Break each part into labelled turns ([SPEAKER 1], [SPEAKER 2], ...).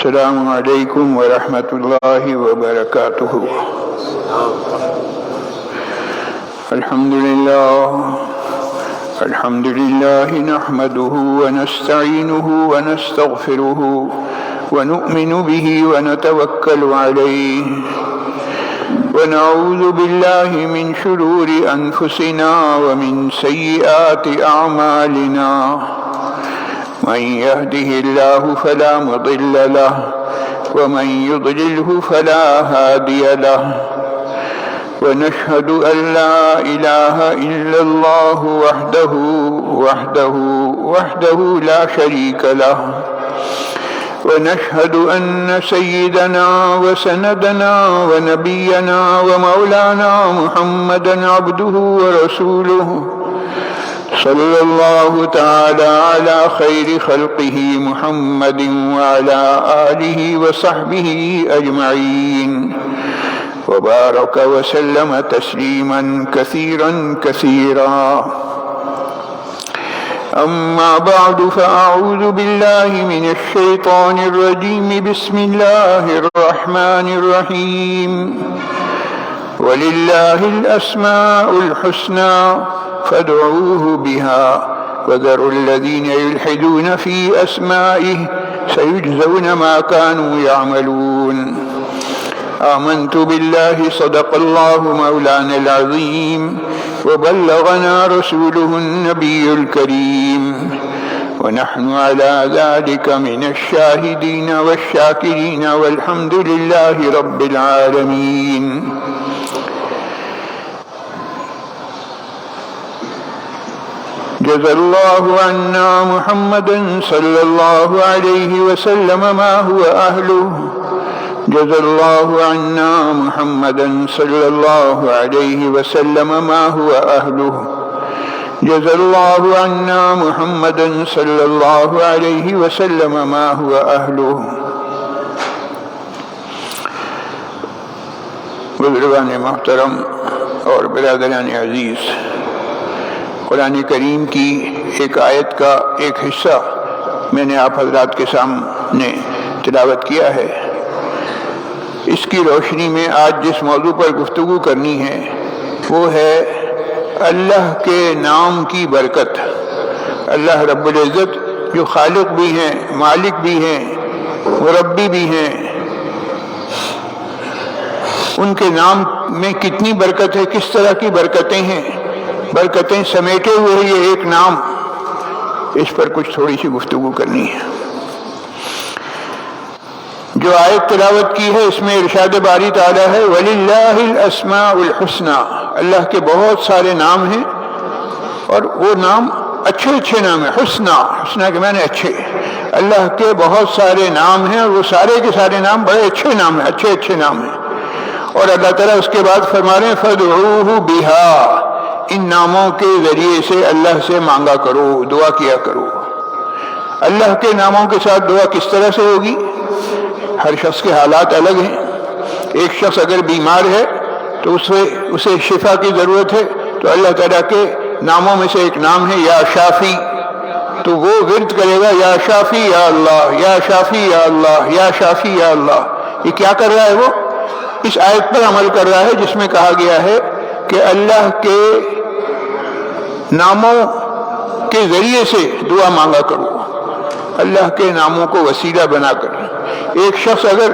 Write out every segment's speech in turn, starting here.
[SPEAKER 1] السلام علیکم ورحمۃ اللہ وبرکاتہ۔ الحمد للہ نحمده ونستعینه ونستغفره ونؤمن به ونتوکل علیہ ونعوذ باللہ من شرور انفسنا ومن سیئات اعمالنا، من يهده الله فلا مضل له ومن يضلله فلا هادي له، ونشهد أن لا إله إلا الله وحده لا شريك له، ونشهد أن سيدنا وسندنا ونبينا ومولانا محمدا عبده ورسوله، صلى الله تعالى على خير خلقه محمد وعلى آله وصحبه أجمعين، وبارك وسلم تسليما كثيرا كثيرا. أما بعد فأعوذ بالله من الشيطان الرجيم. بسم الله الرحمن الرحيم. ولله الأسماء الحسنى فادعوه بها وذروا الذين يلحدون في أسمائه سيجزون ما كانوا يعملون. آمنت بالله صدق الله مولانا العظيم وبلغنا رسوله النبي الكريم، ونحن على ذلك من الشاهدين والشاكرين والحمد لله رب العالمين. جزا الله عنا محمدا صلى الله عليه وسلم ما هو أهله. جزا الله عنا محمدا صلى الله عليه وسلم ما هو أهله. جزا الله عنا محمدا صلى الله عليه وسلم ما هو أهله. بزرگان محترم اور برادران عزیز، قرآن کریم کی ایک آیت کا ایک حصہ میں نے آپ حضرات کے سامنے تلاوت کیا ہے۔ اس کی روشنی میں آج جس موضوع پر گفتگو کرنی ہے وہ ہے اللہ کے نام کی برکت۔ اللہ رب العزت جو خالق بھی ہیں، مالک بھی ہیں، مربی بھی ہیں، ان کے نام میں کتنی برکت ہے، کس طرح کی برکتیں ہیں، برکتیں سمیٹے ہوئے یہ ایک نام، اس پر کچھ تھوڑی سی گفتگو کرنی ہے۔ جو آیت تلاوت کی ہے اس میں ارشاد باری تعالیٰ ہے وَلِلَّهِ الْأَسْمَاءُ الْحُسْنَى، اللہ کے بہت سارے نام ہیں اور وہ نام اچھے اچھے نام ہیں۔ حسنہ کے معنی اچھے، اللہ کے بہت سارے نام ہیں اور وہ سارے کے سارے نام بڑے اچھے نام ہیں، اچھے اچھے نام ہیں۔ اور اللہ تعالیٰ اس کے بعد فرما رہے ہیں فَادْعُوهُ بِهَا، ان ناموں کے ذریعے سے اللہ سے مانگا کرو، دعا کیا کرو۔ اللہ کے ناموں کے ساتھ دعا کس طرح سے ہوگی؟ ہر شخص کے حالات الگ ہیں۔ ایک شخص اگر بیمار ہے تو اسے شفا کی ضرورت ہے، تو اللہ تعالیٰ کے ناموں میں سے ایک نام ہے یا شافی، تو وہ ورد کرے گا یا شافی یا اللہ، یا شافی یا اللہ، یا شافی یا اللہ۔ یہ کیا کر رہا ہے؟ وہ اس آیت پر عمل کر رہا ہے جس میں کہا گیا ہے کہ اللہ کے ناموں کے ذریعے سے دعا مانگا کرو، اللہ کے ناموں کو وسیلہ بنا کر۔ ایک شخص اگر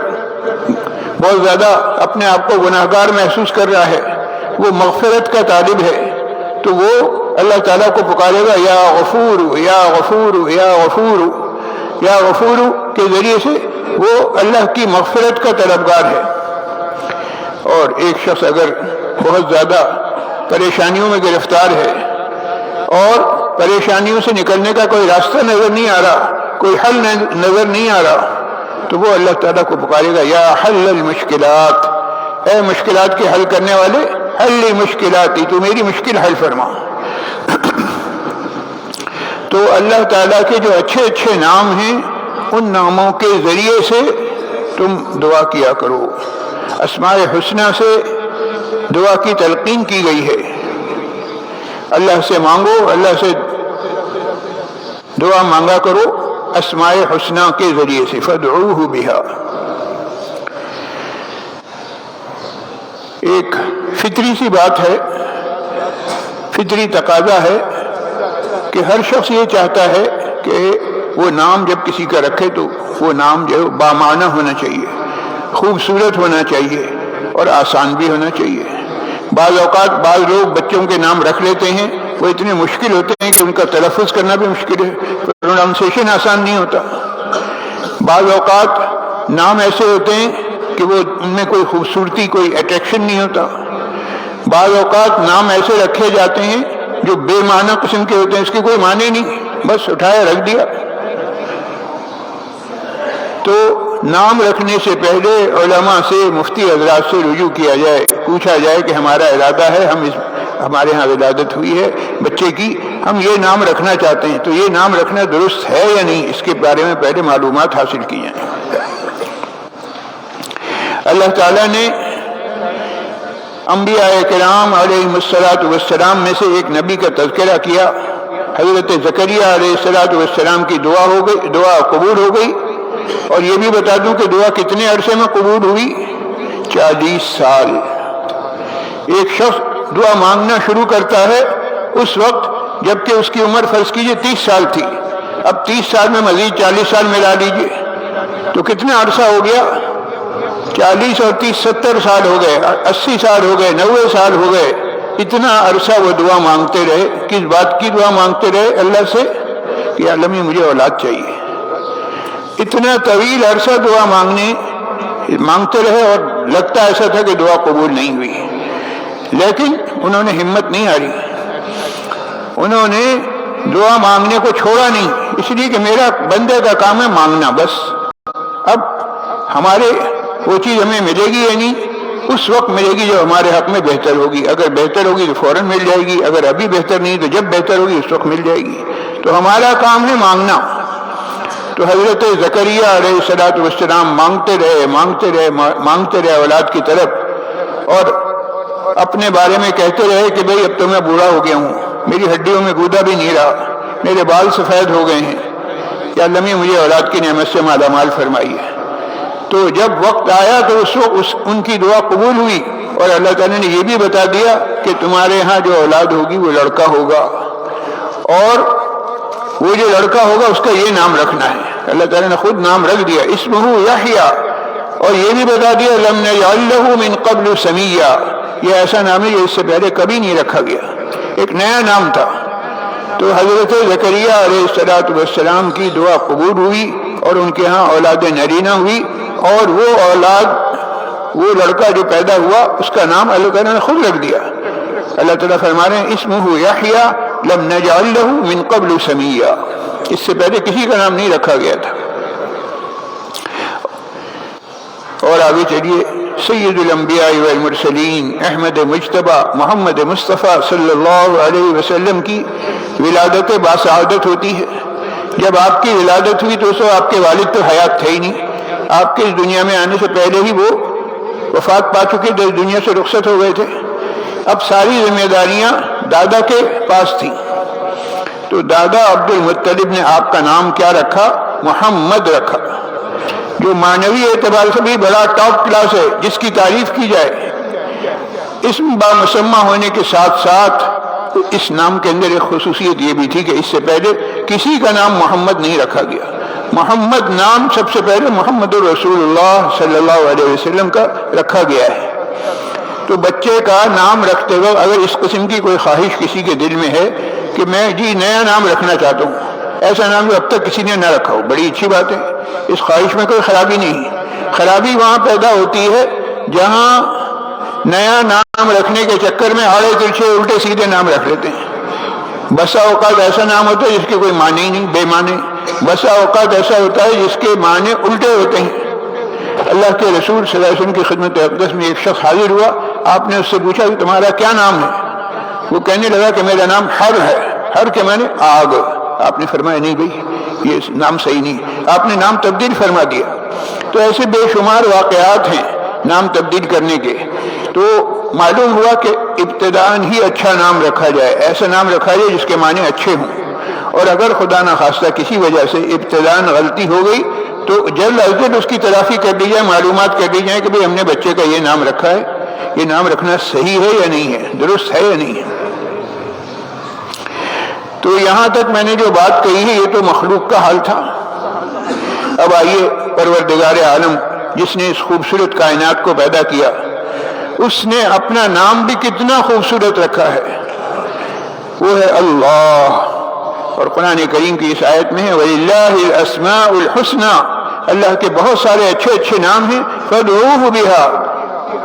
[SPEAKER 1] بہت زیادہ اپنے آپ کو گناہگار محسوس کر رہا ہے، وہ مغفرت کا طالب ہے، تو وہ اللہ تعالیٰ کو پکارے گا یا غفور یا غفور یا غفور یا غفور کے ذریعے سے وہ اللہ کی مغفرت کا طلبگار ہے۔ اور ایک شخص اگر بہت زیادہ پریشانیوں میں گرفتار ہے اور پریشانیوں سے نکلنے کا کوئی راستہ نظر نہیں آ رہا، کوئی حل نظر نہیں آ رہا، تو وہ اللہ تعالیٰ کو پکارے گا یا حل المشکلات، اے مشکلات کے حل کرنے والے، حل مشکلاتی، تو میری مشکل حل فرما۔ تو اللہ تعالیٰ کے جو اچھے اچھے نام ہیں ان ناموں کے ذریعے سے تم دعا کیا کرو۔ اسماء حسنہ سے دعا کی تلقین کی گئی ہے۔ اللہ سے مانگو، اللہ سے دعا مانگا کرو، اسماء حسنہ کے ذریعے سے، فادعوہ بہا۔ ایک فطری سی بات ہے، فطری تقاضا ہے کہ ہر شخص یہ چاہتا ہے کہ وہ نام جب کسی کا رکھے تو وہ نام جو ہے بامعنی ہونا چاہیے، خوبصورت ہونا چاہیے اور آسان بھی ہونا چاہیے۔ بعض اوقات بعض لوگ بچوں کے نام رکھ لیتے ہیں، وہ اتنے مشکل ہوتے ہیں کہ ان کا تلفظ کرنا بھی مشکل ہے، پروننسیشن آسان نہیں ہوتا۔ بعض اوقات نام ایسے ہوتے ہیں کہ وہ ان میں کوئی خوبصورتی، کوئی اٹریکشن نہیں ہوتا۔ بعض اوقات نام ایسے رکھے جاتے ہیں جو بے معنی قسم کے ہوتے ہیں، اس کے کوئی معنی نہیں، بس اٹھایا رکھ دیا۔ تو نام رکھنے سے پہلے علماء سے، مفتی حضرات سے رجوع کیا جائے، پوچھا جائے کہ ہمارا ارادہ ہے، ہمارے ہاں ولادت ہوئی ہے بچے کی، ہم یہ نام رکھنا چاہتے ہیں، تو یہ نام رکھنا درست ہے یا نہیں، اس کے بارے میں پہلے معلومات حاصل کی جائیں۔ اللہ تعالیٰ نے انبیاء کرام علیہم الصلاۃ والسلام میں سے ایک نبی کا تذکرہ کیا۔ حضرت زکریا علیہ الصلاۃ والسلام کی دعا قبول ہو گئی، اور یہ بھی بتا دوں کہ دعا کتنے عرصے میں قبول ہوئی؟ 40 سال۔ ایک شخص دعا مانگنا شروع کرتا ہے اس وقت جبکہ اس کی عمر فرض کیجئے 30 سال تھی، اب 30 سال میں مزید 40 سال ملا لیجئے تو کتنا عرصہ ہو گیا؟ 40 اور 30 70 سال ہو گئے، 80 سال ہو گئے، 90 سال ہو گئے۔ اتنا عرصہ وہ دعا مانگتے رہے۔ کس بات کی دعا مانگتے رہے اللہ سے؟ کہ اللہ مجھے اولاد چاہیے۔ اتنا طویل عرصہ دعا مانگتے رہے، اور لگتا ایسا تھا کہ دعا قبول نہیں ہوئی، لیکن انہوں نے ہمت نہیں ہاری، انہوں نے دعا مانگنے کو چھوڑا نہیں، اس لیے کہ میرا بندے کا کام ہے مانگنا بس۔ اب ہمارے وہ چیز ہمیں ملے گی یا نہیں، اس وقت ملے گی جو ہمارے حق میں بہتر ہوگی۔ اگر بہتر ہوگی تو فوراً مل جائے گی، اگر ابھی بہتر نہیں تو جب بہتر ہوگی اس وقت مل جائے گی۔ تو ہمارا کام ہے مانگنا۔ تو حضرت زکریا علیہ الصلوۃ والسلام مانگتے رہے اولاد کی طرف، اور اپنے بارے میں کہتے رہے کہ بھئی اب تو میں بوڑھا ہو گیا ہوں، میری ہڈیوں میں گودا بھی نہیں رہا، میرے بال سفید ہو گئے ہیں، یا اللہ مجھے اولاد کی نعمت سے مالا مال فرمائیے۔ تو جب وقت آیا تو اس وقت ان کی دعا قبول ہوئی، اور اللہ تعالیٰ نے یہ بھی بتا دیا کہ تمہارے ہاں جو اولاد ہوگی وہ لڑکا ہوگا، اور وہ جو لڑکا ہوگا اس کا یہ نام رکھنا ہے۔ اللہ تعالیٰ نے خود نام رکھ دیا، اسمہ یحییٰ، اور یہ بھی بتا دیا لم نجعل لہ من قبل سمیہ، یہ ایسا نام ہے جو اس سے پہلے کبھی نہیں رکھا گیا، ایک نیا نام تھا۔ تو حضرت زکریا علیہ الصلوۃ والسلام کی دعا قبول ہوئی، اور ان کے ہاں اولاد نرینہ ہوئی، اور وہ اولاد، وہ لڑکا جو پیدا ہوا اس کا نام اللہ تعالیٰ نے خود رکھ دیا۔ اللہ تعالیٰ فرما رہے ہیں اسمہ یحییٰ لم نجعل لہ من قبل سمیہ، اس سے پہلے کسی کا نام نہیں رکھا گیا تھا۔ اور آگے چلیے، سید الانبیاء والمرسلین احمد مجتبی محمد مصطفیٰ صلی اللہ علیہ وسلم کی ولادت باسعادت ہوتی ہے۔ جب آپ کی ولادت ہوئی تو اس وقت آپ کے والد تو حیات تھے ہی نہیں، آپ کے اس دنیا میں آنے سے پہلے ہی وہ وفات پا چکے تھے، اس دنیا سے رخصت ہو گئے تھے۔ اب ساری ذمہ داریاں دادا کے پاس تھیں، تو دادا عبد المطلب نے آپ کا نام کیا رکھا؟ محمد رکھا، جو معنوی اعتبار سے بھی بڑا ٹاپ کلاس ہے، جس کی تعریف کی جائے۔ اسم بامسمہ ہونے کے ساتھ ساتھ اس نام کے اندر ایک خصوصیت یہ بھی تھی کہ اس سے پہلے کسی کا نام محمد نہیں رکھا گیا۔ محمد نام سب سے پہلے محمد رسول اللہ صلی اللہ علیہ وسلم کا رکھا گیا ہے۔ تو بچے کا نام رکھتے وقت اگر اس قسم کی کوئی خواہش کسی کے دل میں ہے کہ میں نیا نام رکھنا چاہتا ہوں، ایسا نام جو اب تک کسی نے نہ رکھا ہو، بڑی اچھی بات ہے، اس خواہش میں کوئی خرابی نہیں۔ خرابی وہاں پیدا ہوتی ہے جہاں نیا نام رکھنے کے چکر میں آڑے ترچھے الٹے سیدھے نام رکھ لیتے ہیں۔ بسا اوقات ایسا نام ہوتا ہے جس کے کوئی معنی نہیں، بے معنی۔ بسا اوقات ایسا ہوتا ہے جس کے معنی الٹے ہوتے ہیں۔ اللہ کے رسول صلی اللہ علیہ وسلم کی خدمت اقدس میں ایک شخص حاضر ہوا، آپ نے اس سے پوچھا کہ تمہارا کیا نام ہے؟ وہ کہنے لگا کہ میرا نام حر ہے۔ حر کے معنی آگ۔ آپ نے فرمایا نہیں بھائی یہ نام صحیح نہیں، آپ نے نام تبدیل فرما دیا۔ تو ایسے بے شمار واقعات ہیں نام تبدیل کرنے کے۔ تو معلوم ہوا کہ ابتداءً ہی اچھا نام رکھا جائے، ایسا نام رکھا جائے جس کے معنی اچھے ہوں، اور اگر خدا نخواستہ کسی وجہ سے ابتداءً غلطی ہو گئی تو جلد از جلد اس کی تلافی کر دی جائے، معلومات کر دی جائے کہ بھئی ہم نے بچے کا یہ نام رکھا ہے، یہ نام رکھنا صحیح ہے یا نہیں ہے، درست ہے یا نہیں ہے۔ تو یہاں تک میں نے جو بات کہی ہے یہ تو مخلوق کا حال تھا۔ اب آئیے پروردگار عالم جس نے اس خوبصورت کائنات کو پیدا کیا، اس نے اپنا نام بھی کتنا خوبصورت رکھا ہے، وہ ہے اللہ۔ اور قرآن کریم کی اس آیت میں ہے وَلِلَّهِ الْأَسْمَاءُ الْحُسْنَى، اللہ کے بہت سارے اچھے اچھے نام ہیں، فَادْعُوهُ بِهَا،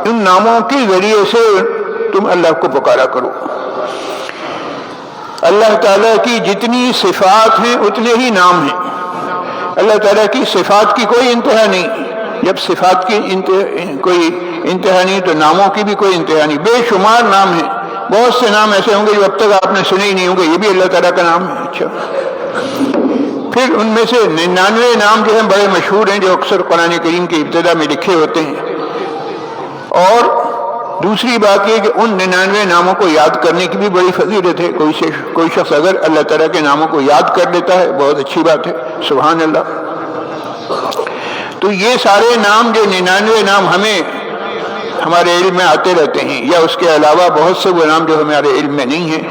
[SPEAKER 1] ان ناموں کے ذریعے سے تم اللہ کو پکارا کرو۔ اللہ تعالیٰ کی جتنی صفات ہیں اتنے ہی نام ہیں۔ اللہ تعالیٰ کی صفات کی کوئی انتہا نہیں، جب صفات کی کوئی انتہا نہیں تو ناموں کی بھی کوئی انتہا نہیں، بے شمار نام ہیں۔ بہت سے نام ایسے ہوں گے جو اب تک آپ نے سنے ہی نہیں ہوں گے، یہ بھی اللہ تعالیٰ کا نام ہے۔ اچھا، پھر ان میں سے 99 نام جو ہیں بڑے مشہور ہیں، جو اکثر قرآن کریم کی ابتدا میں لکھے ہوتے ہیں۔ اور دوسری بات یہ کہ ان 99 ناموں کو یاد کرنے کی بھی بڑی فضیلت ہے۔ کوئی شخص اگر اللہ تعالیٰ کے ناموں کو یاد کر لیتا ہے بہت اچھی بات ہے، سبحان اللہ۔ تو یہ سارے نام جو 99 نام ہمیں ہمارے علم میں آتے رہتے ہیں، یا اس کے علاوہ بہت سے وہ نام جو ہمارے علم میں نہیں ہیں،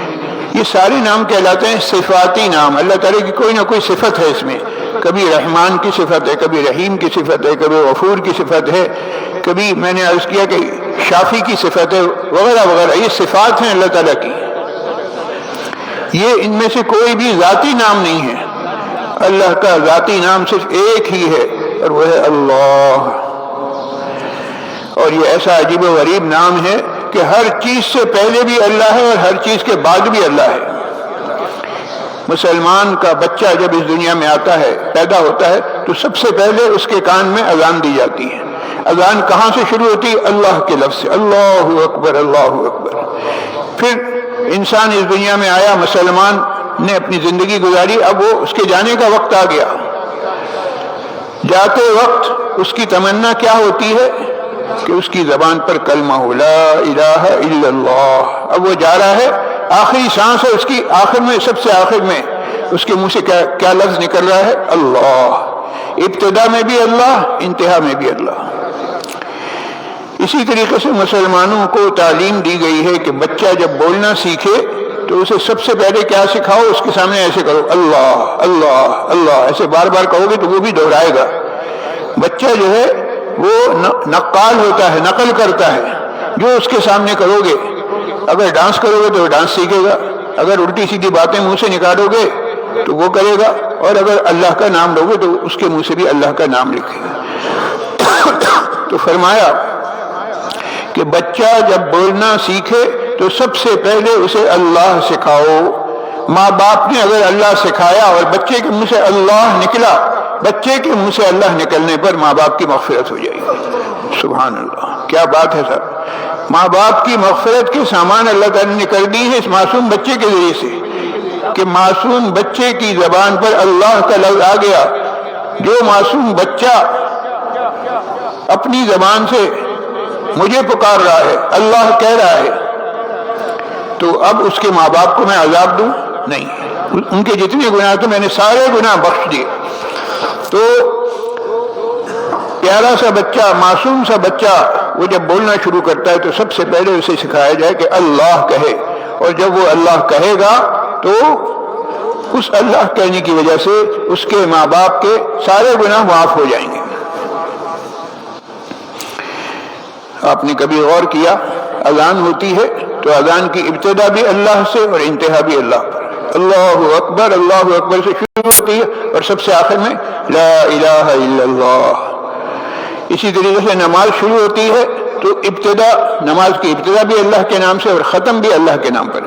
[SPEAKER 1] یہ سارے نام کہلاتے ہیں صفاتی نام۔ اللہ تعالیٰ کی کوئی نہ کوئی صفت ہے اس میں، کبھی رحمان کی صفت ہے، کبھی رحیم کی صفت ہے، کبھی غفور کی صفت ہے، کبھی میں نے عرض کیا کہ شافی کی صفت ہے، وغیرہ وغیرہ۔ یہ صفات ہیں اللہ تعالیٰ کی، یہ ان میں سے کوئی بھی ذاتی نام نہیں ہے۔ اللہ کا ذاتی نام صرف ایک ہی ہے اور وہ ہے اللہ۔ اور یہ ایسا عجیب و غریب نام ہے کہ ہر چیز سے پہلے بھی اللہ ہے اور ہر چیز کے بعد بھی اللہ ہے۔ مسلمان کا بچہ جب اس دنیا میں آتا ہے، پیدا ہوتا ہے، تو سب سے پہلے اس کے کان میں اذان دی جاتی ہے۔ اذان کہاں سے شروع ہوتی ہے؟ اللہ کے لفظ سے، اللہ اکبر اللہ اکبر۔ پھر انسان اس دنیا میں آیا، مسلمان نے اپنی زندگی گزاری، اب وہ اس کے جانے کا وقت آ گیا۔ جاتے وقت اس کی تمنا کیا ہوتی ہے کہ اس کی زبان پر کلمہ ہو، لا الہ الا اللہ۔ اب وہ جا رہا ہے، آخری سانس ہے اس کی، آخر میں، سب سے آخر میں اس کے منہ سے کیا لفظ نکل رہا ہے؟ اللہ۔ ابتدا میں بھی اللہ، انتہا میں بھی اللہ۔ اسی طریقے سے مسلمانوں کو تعلیم دی گئی ہے کہ بچہ جب بولنا سیکھے تو اسے سب سے پہلے کیا سکھاؤ؟ اس کے سامنے ایسے کرو، اللہ اللہ اللہ، ایسے بار بار کہو گے تو وہ بھی دہرائے گا۔ بچہ جو ہے وہ نقال ہوتا ہے، نقل کرتا ہے، جو اس کے سامنے کرو گے۔ اگر ڈانس کرو گے تو وہ ڈانس سیکھے گا، اگر الٹی سیدھی باتیں منہ سے نکالو گے تو وہ کرے گا، اور اگر اللہ کا نام لو گے تو اس کے منہ سے بھی اللہ کا نام لکھے گا۔ تو فرمایا کہ بچہ جب بولنا سیکھے تو سب سے پہلے اسے اللہ سکھاؤ۔ ماں باپ نے اگر اللہ سکھایا اور بچے کے منہ سے اللہ نکلا، بچے کے منہ سے اللہ نکلنے پر ماں باپ کی مغفرت ہو جائے گی۔ سبحان اللہ، کیا بات ہے سر! ماں باپ کی مغفرت کے سامان اللہ تعالیٰ نے کر دی ہے اس معصوم بچے کے ذریعے سے، کہ معصوم بچے کی زبان پر اللہ کا لفظ آ گیا۔ جو معصوم بچہ اپنی زبان سے مجھے پکار رہا ہے، اللہ کہہ رہا ہے، تو اب اس کے ماں باپ کو میں عذاب دوں؟ نہیں، ان کے جتنے گناہ تھے میں نے سارے گناہ بخش دیے۔ تو پیارا سا بچہ، معصوم سا بچہ، وہ جب بولنا شروع کرتا ہے تو سب سے پہلے اسے سکھایا جائے کہ اللہ کہے، اور جب وہ اللہ کہے گا تو اس اللہ کہنے کی وجہ سے اس کے ماں باپ کے سارے گناہ معاف ہو جائیں گے۔ آپ نے کبھی غور کیا، اذان ہوتی ہے تو اذان کی ابتدا بھی اللہ سے اور انتہا بھی اللہ پر، اللہ اکبر سے شروع ہوتی ہے اور سب سے آخر میں لا الہ الا اللہ۔ اسی طریقے سے نماز شروع ہوتی ہے تو نماز کی ابتدا بھی اللہ کے نام سے اور ختم بھی اللہ کے نام پر۔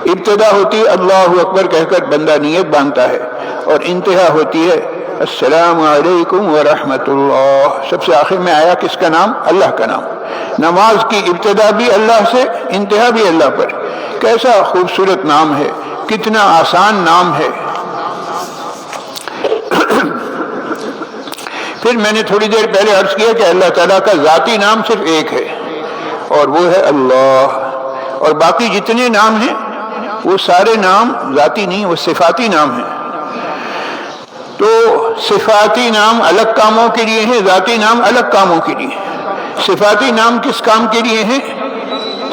[SPEAKER 1] ابتدا ہوتی ہے اللہ اکبر کہہ کر بندہ نیت باندھتا ہے، اور انتہا ہوتی ہے السلام علیکم ورحمۃ اللہ۔ سب سے آخر میں آیا کس کا نام؟ اللہ کا نام۔ نماز کی ابتدا بھی اللہ سے، انتہا بھی اللہ پر۔ کیسا خوبصورت نام ہے، کتنا آسان نام ہے۔ پھر میں نے تھوڑی دیر پہلے عرض کیا کہ اللہ تعالیٰ کا ذاتی نام صرف ایک ہے اور وہ ہے اللہ، اور باقی جتنے نام ہیں وہ سارے نام ذاتی نہیں، وہ صفاتی نام ہیں۔ تو صفاتی نام الگ کاموں کے لیے ہیں، ذاتی نام الگ کاموں کے لیے ہیں۔ صفاتی نام کس کام کے لیے ہیں؟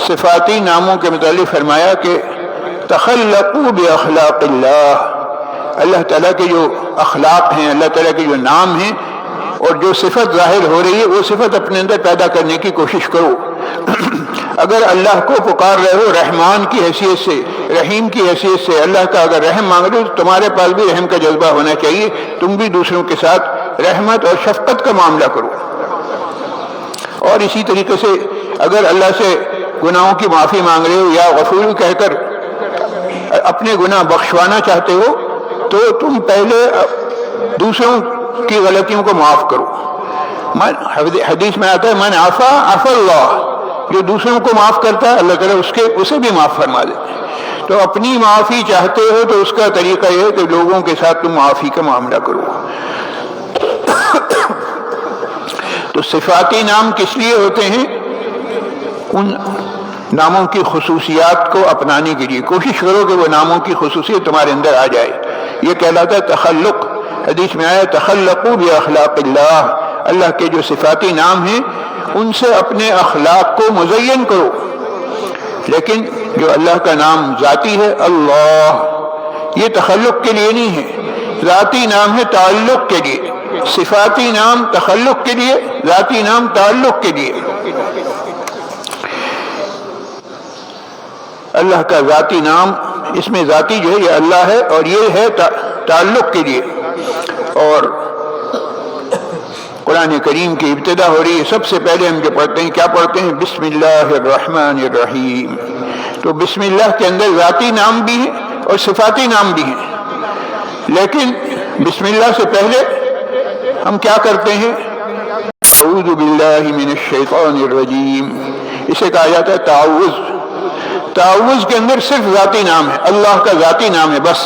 [SPEAKER 1] صفاتی ناموں کے متعلق فرمایا کہ تخلقوا باخلاق اللہ، اللہ تعالیٰ کے جو اخلاق ہیں، اللہ تعالیٰ کے جو نام ہیں اور جو صفت ظاہر ہو رہی ہے وہ صفت اپنے اندر پیدا کرنے کی کوشش کرو۔ اگر اللہ کو پکار رہے ہو رحمان کی حیثیت سے، رحیم کی حیثیت سے، اللہ کا اگر رحم مانگ رہے ہو تو تمہارے پاس بھی رحم کا جذبہ ہونا چاہیے، تم بھی دوسروں کے ساتھ رحمت اور شفقت کا معاملہ کرو۔ اور اسی طریقے سے اگر اللہ سے گناہوں کی معافی مانگ رہے ہو یا غفور کہہ کر اپنے گناہ بخشوانا چاہتے ہو تو تم پہلے دوسروں کی غلطیوں کو معاف کرو۔ حدیث میں آتا ہے من عفا عفا اللہ، جو دوسروں کو معاف کرتا ہے اللہ تعالیٰ اسے بھی معاف فرما دیتے ہیں۔ تو اپنی معافی چاہتے ہو تو اس کا طریقہ یہ ہے کہ لوگوں کے ساتھ تم معافی کا معاملہ کرو۔ تو صفاتی نام کس لیے ہوتے ہیں؟ ان ناموں کی خصوصیات کو اپنانے کے لیے کوشش کرو کہ وہ ناموں کی خصوصیت تمہارے اندر آ جائے۔ یہ کہلاتا ہے تخلق۔ حدیث میں آیا تخلقوا باخلاق اللہ، اللہ کے جو صفاتی نام ہیں ان سے اپنے اخلاق کو مزین کرو۔ لیکن جو اللہ کا نام ذاتی ہے اللہ، یہ تخلق کے لیے نہیں ہے، ذاتی نام ہے تعلق کے لیے۔ صفاتی نام تخلق کے لیے، ذاتی نام تعلق کے لیے۔ اللہ کا ذاتی نام، اس میں ذاتی جو ہے یہ اللہ ہے اور یہ ہے تعلق کے لیے۔ اور قرآن کریم کی ابتدا ہو رہی ہے، سب سے پہلے ہم جو پڑھتے ہیں کیا پڑھتے ہیں؟ بسم اللہ الرحمن الرحیم۔ تو بسم اللہ کے اندر ذاتی نام بھی ہیں اور صفاتی نام بھی ہیں، لیکن بسم اللہ سے پہلے ہم کیا کرتے ہیں؟ اعوذ باللہ من الشیطان الرجیم، اسے کہا جاتا ہے تعوذ۔ تعوذ کے اندر صرف ذاتی نام ہے، اللہ کا ذاتی نام ہے بس،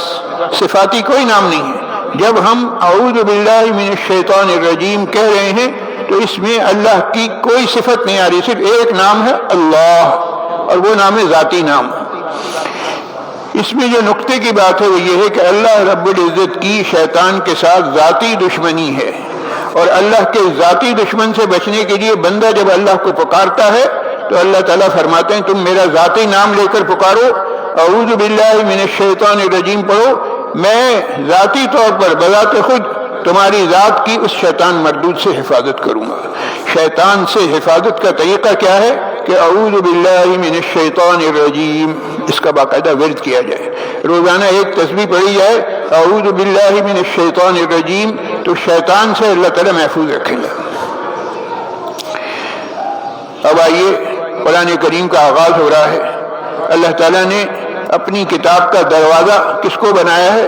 [SPEAKER 1] صفاتی کوئی نام نہیں ہے۔ جب ہم اعوذ باللہ من الشیطان الرجیم کہہ رہے ہیں تو اس میں اللہ کی کوئی صفت نہیں آ رہی، صرف ایک نام ہے اللہ، اور وہ نام ہے ذاتی نام۔ اس میں جو نقطے کی بات ہے وہ یہ ہے کہ اللہ رب العزت کی شیطان کے ساتھ ذاتی دشمنی ہے، اور اللہ کے ذاتی دشمن سے بچنے کے لیے بندہ جب اللہ کو پکارتا ہے تو اللہ تعالیٰ فرماتے ہیں تم میرا ذاتی نام لے کر پکارو، اعوذ باللہ من الشیطان الرجیم پڑھو، میں ذاتی طور پر بذات خود تمہاری ذات کی اس شیطان مردود سے حفاظت کروں گا۔ شیطان سے حفاظت کا طریقہ کیا ہے کہ اعوذ باللہ من الشیطان الرجیم، اس کا باقاعدہ ورد کیا جائے، روزانہ ایک تسبیح پڑھی جائے اعوذ باللہ من الشیطان الرجیم، تو شیطان سے اللہ تعالیٰ محفوظ رکھے گا۔ اب آئیے قرآن کریم کا آغاز ہو رہا ہے۔ اللہ تعالیٰ نے اپنی کتاب کا دروازہ کس کو بنایا ہے؟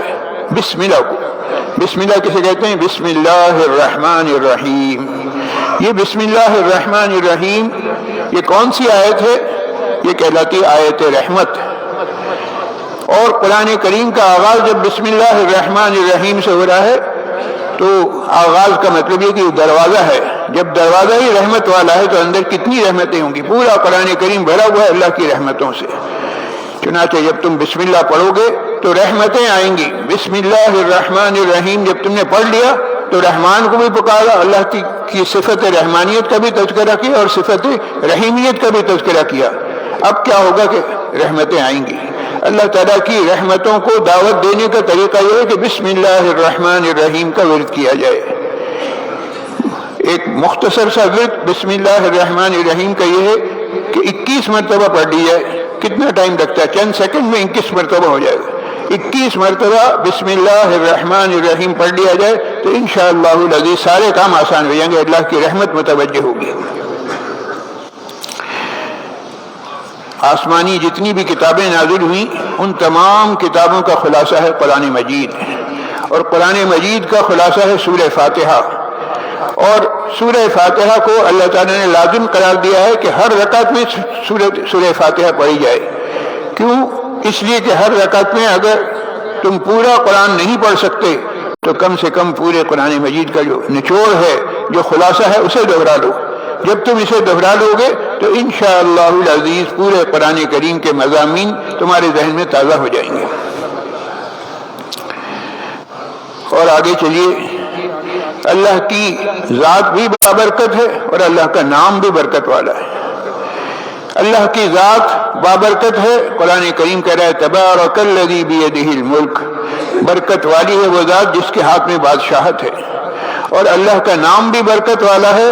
[SPEAKER 1] بسم اللہ کو۔ بسم اللہ کسے کہتے ہیں؟ بسم اللہ الرحمن الرحیم۔ یہ بسم اللہ الرحمن الرحیم یہ کون سی آیت ہے؟ یہ کہلاتی آیت رحمت۔ اور قرآن کریم کا آغاز جب بسم اللہ الرحمن الرحیم سے ہو رہا ہے تو آغاز کا مطلب یہ کہ دروازہ ہے، جب دروازہ ہی رحمت والا ہے تو اندر کتنی رحمتیں ہوں گی۔ پورا قرآن کریم بھرا ہوا ہے اللہ کی رحمتوں سے، چنانچہ جب تم بسم اللہ پڑھو گے تو رحمتیں آئیں گی۔ بسم اللہ الرحمن الرحیم جب تم نے پڑھ لیا تو رحمان کو بھی پکارا، اللہ کی صفت رحمانیت کا بھی تذکرہ کیا اور صفت رحیمیت کا بھی تذکرہ کیا۔ اب کیا ہوگا کہ رحمتیں آئیں گی۔ اللہ تعالیٰ کی رحمتوں کو دعوت دینے کا طریقہ یہ ہے کہ بسم اللہ الرحمن الرحیم کا ورد کیا جائے۔ ایک مختصر سا ورد بسم اللہ الرحمن الرحیم کا یہ ہے کہ 21 مرتبہ پڑھ لی جائے۔ کتنا ٹائم لگتا ہے؟ چند سیکنڈ میں 21 مرتبہ ہو جائے گا۔ 21 مرتبہ بسم اللہ الرحمن الرحیم پڑھ لیا جائے تو انشاءاللہ العزیز سارے کام آسان ہو جائیں گے، اللہ کی رحمت متوجہ ہوگی۔ آسمانی جتنی بھی کتابیں نازل ہوئیں ان تمام کتابوں کا خلاصہ ہے قرآن مجید، اور قرآن مجید کا خلاصہ ہے سورہ فاتحہ۔ اور سورہ فاتحہ کو اللہ تعالیٰ نے لازم قرار دیا ہے کہ ہر رکعت میں سورہ فاتحہ پڑھی جائے۔ کیوں؟ اس لیے کہ ہر رکعت میں اگر تم پورا قرآن نہیں پڑھ سکتے تو کم سے کم پورے قرآن مجید کا جو نچوڑ ہے، جو خلاصہ ہے، اسے دوہرا لو۔ جب تم اسے دوہرا لو گے تو انشاءاللہ العزیز پورے قرآن کریم کے مضامین تمہارے ذہن میں تازہ ہو جائیں گے۔ اور آگے چلیے، اللہ کی ذات بھی بابرکت ہے اور اللہ کا نام بھی برکت والا ہے۔ اللہ کی ذات بابرکت ہے، قرآن کریم کہہ رہا ہے تبارک الذی بیدہ الملک، برکت والی ہے وہ ذات جس کے ہاتھ میں بادشاہت ہے۔ اور اللہ کا نام بھی برکت والا ہے،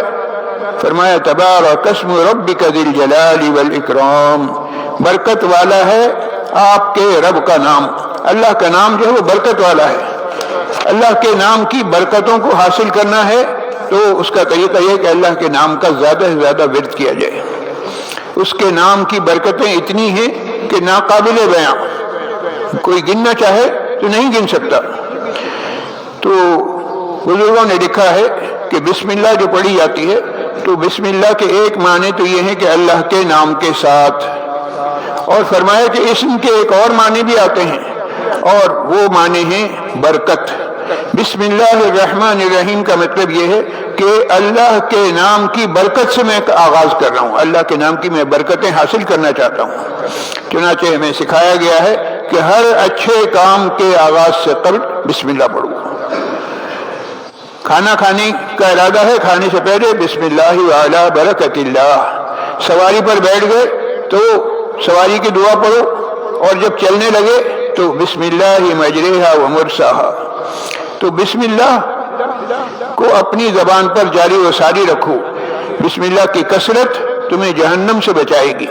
[SPEAKER 1] فرمایا تبارک اسم ربک ذی الجلال والاکرام، برکت والا ہے آپ کے رب کا نام۔ اللہ کا نام جو ہے وہ برکت والا ہے۔ اللہ کے نام کی برکتوں کو حاصل کرنا ہے تو اس کا طریقہ یہ کہ اللہ کے نام کا زیادہ سے زیادہ ورد کیا جائے۔ اس کے نام کی برکتیں اتنی ہیں کہ ناقابل بیاں، کوئی گننا چاہے تو نہیں گن سکتا۔ تو بزرگوں نے لکھا ہے کہ بسم اللہ جو پڑھی جاتی ہے تو بسم اللہ کے ایک معنی تو یہ ہے کہ اللہ کے نام کے ساتھ، اور فرمایا کہ اسم کے ایک اور معنی بھی آتے ہیں اور وہ معنی ہیں برکت۔ بسم اللہ الرحمن الرحیم کا مطلب یہ ہے کہ اللہ کے نام کی برکت سے میں آغاز کر رہا ہوں، اللہ کے نام کی میں برکتیں حاصل کرنا چاہتا ہوں۔ چنانچہ ہمیں سکھایا گیا ہے کہ ہر اچھے کام کے آغاز سے قبل بسم اللہ پڑھو۔ کھانا کھانے کا ارادہ ہے، کھانے سے پہلے بسم اللہ وعلی برکت اللہ۔ سواری پر بیٹھ گئے تو سواری کی دعا پڑھو، اور جب چلنے لگے تو بسم اللہ مجریہا و مرساہا۔ تو بسم اللہ کو اپنی زبان پر جاری و ساری رکھو۔ بسم اللہ کی کثرت تمہیں جہنم سے بچائے گی۔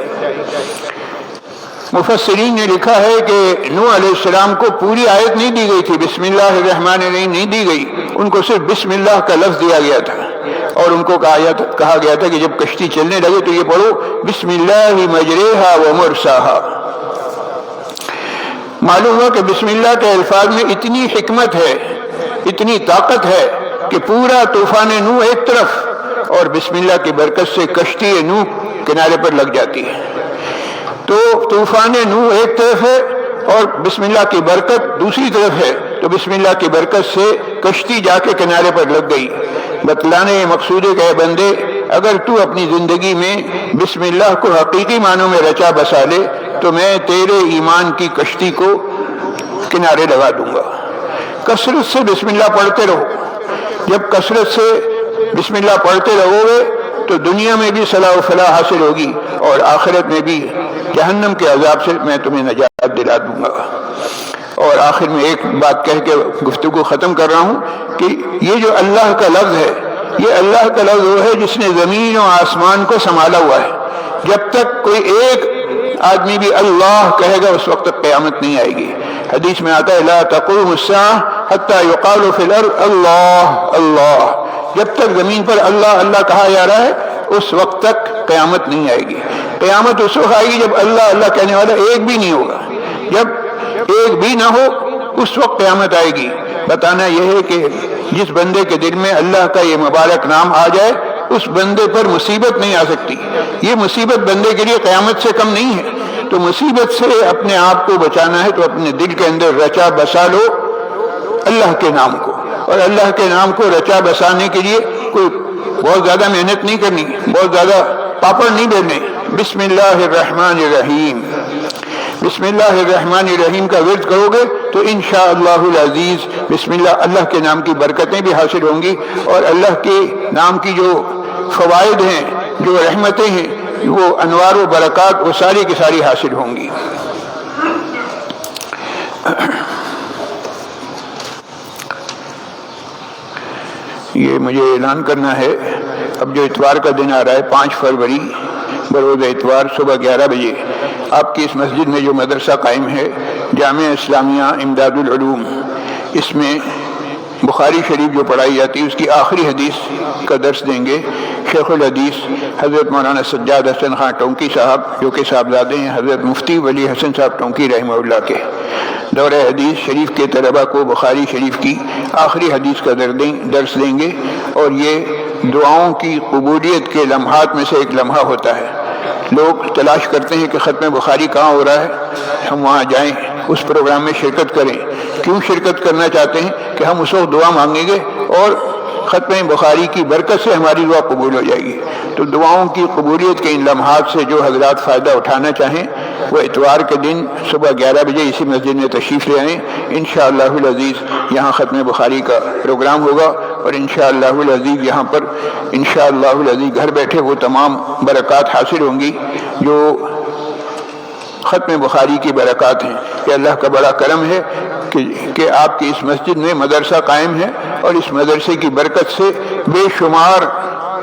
[SPEAKER 1] مفسرین نے لکھا ہے کہ نوح علیہ السلام کو پوری آیت نہیں دی گئی تھی، بسم اللہ الرحمن الرحیم نہیں دی گئی، ان کو صرف بسم اللہ کا لفظ دیا گیا تھا، اور ان کو کہا گیا تھا کہ جب کشتی چلنے لگے تو یہ پڑھو بسم اللہ مجریہا و مرساہا۔ معلوم ہوا کہ بسم اللہ کے الفاظ میں اتنی حکمت ہے، اتنی طاقت ہے کہ پورا طوفان نوح ایک طرف اور بسم اللہ کی برکت سے کشتی نوح کنارے پر لگ جاتی ہے۔ تو طوفان نوح ایک طرف ہے اور بسم اللہ کی برکت دوسری طرف ہے، تو بسم اللہ کی برکت سے کشتی جا کے کنارے پر لگ گئی۔ بتلانے یہ مقصود ہے کہ اے بندے، اگر تو اپنی زندگی میں بسم اللہ کو حقیقی معنوں میں رچا بسا لے تو میں تیرے ایمان کی کشتی کو کنارے لگا دوں گا۔ کثرت سے بسم اللہ پڑھتے رہو۔ جب کثرت سے بسم اللہ پڑھتے رہو گے تو دنیا میں بھی صلاح و فلاح حاصل ہوگی اور آخرت میں بھی جہنم کے عذاب سے میں تمہیں نجات دلا دوں گا۔ اور آخر میں ایک بات کہہ کے گفتگو ختم کر رہا ہوں کہ یہ جو اللہ کا لفظ ہے، یہ اللہ کا لفظ وہ ہے جس نے زمین و آسمان کو سنبھالا ہوا ہے۔ جب تک کوئی ایک آدمی بھی اللہ کہے گا اس وقت تک قیامت نہیں آئے گی۔ حدیث میں آتا ہے لا تقوم الساعة حتى يقال في الارض اللہ اللہ، جب تک زمین پر اللہ اللہ کہا جا رہا ہے اس وقت تک قیامت نہیں آئے گی۔ قیامت اس وقت آئے گی جب اللہ اللہ کہنے والا ایک بھی نہیں ہوگا، جب ایک بھی نہ ہو اس وقت قیامت آئے گی۔ بتانا یہ ہے کہ جس بندے کے دل میں اللہ کا یہ مبارک نام آ جائے اس بندے پر مصیبت نہیں آ سکتی۔ یہ مصیبت بندے کے لیے قیامت سے کم نہیں ہے۔ تو مصیبت سے اپنے آپ کو بچانا ہے تو اپنے دل کے اندر رچا بسا لو اللہ کے نام کو، اور اللہ کے نام کو رچا بسانے کے لیے کوئی بہت زیادہ محنت نہیں کرنی، بہت زیادہ پاپڑ نہیں بیلنے۔ بسم اللہ الرحمن الرحیم، بسم اللہ الرحمن الرحیم کا ورد کرو گے تو انشاءاللہ العزیز بسم اللہ اللہ کے نام کی برکتیں بھی حاصل ہوں گی، اور اللہ کے نام کی جو فوائد ہیں، جو رحمتیں ہیں، وہ انوار و برکات وہ ساری کی ساری حاصل ہوں گی۔ یہ مجھے اعلان کرنا ہے، اب جو اتوار کا دن آ رہا ہے 5 فروری بروز اتوار صبح 11 بجے آپ کی اس مسجد میں جو مدرسہ قائم ہے جامعہ اسلامیہ امداد العلوم، اس میں بخاری شریف جو پڑھائی جاتی ہے اس کی آخری حدیث کا درس دیں گے شیخ الحدیث حضرت مولانا سجاد حسن خان ٹونکی صاحب، جو کہ صاحبزادے ہیں حضرت مفتی ولی حسن صاحب ٹونکی رحمہ اللہ کے۔ دورہ حدیث شریف کے طلباء کو بخاری شریف کی آخری حدیث کا درس دیں گے، اور یہ دعاؤں کی قبولیت کے لمحات میں سے ایک لمحہ ہوتا ہے۔ لوگ تلاش کرتے ہیں کہ ختم بخاری کہاں ہو رہا ہے، ہم وہاں جائیں، اس پروگرام میں شرکت کریں۔ کیوں شرکت کرنا چاہتے ہیں کہ ہم اس وقت دعا مانگیں گے اور ختم بخاری کی برکت سے ہماری دعا قبول ہو جائے گی۔ تو دعاؤں کی قبولیت کے ان لمحات سے جو حضرات فائدہ اٹھانا چاہیں وہ اتوار کے دن صبح 11 بجے اسی مسجد میں تشریف لے آئیں۔ انشاءاللہ العزیز یہاں ختم بخاری کا پروگرام ہوگا، اور انشاءاللہ العزیز یہاں پر انشاءاللہ العزیز گھر بیٹھے وہ تمام برکات حاصل ہوں گی جو ختم بخاری کی برکات ہیں۔ کہ اللہ کا بڑا کرم ہے کہ آپ کی اس مسجد میں مدرسہ قائم ہے، اور اس مدرسے کی برکت سے بے شمار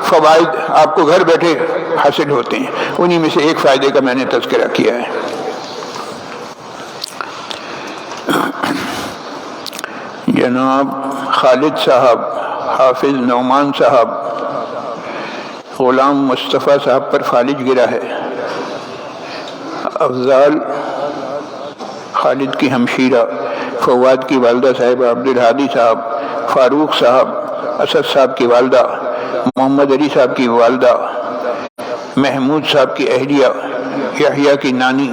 [SPEAKER 1] فوائد آپ کو گھر بیٹھے حاصل ہوتے ہیں۔ انہی میں سے ایک فائدے کا میں نے تذکرہ کیا ہے۔ جناب خالد صاحب، حافظ نعمان صاحب، غلام مصطفیٰ صاحب پر فالج گرا ہے۔ افضال خالد کی ہمشیرہ، فواد کی والدہ صاحبہ، عبدالہادی صاحب، فاروق صاحب، اسد صاحب کی والدہ، محمد علی صاحب کی والدہ، محمود صاحب کی اہلیہ، یحییٰ کی نانی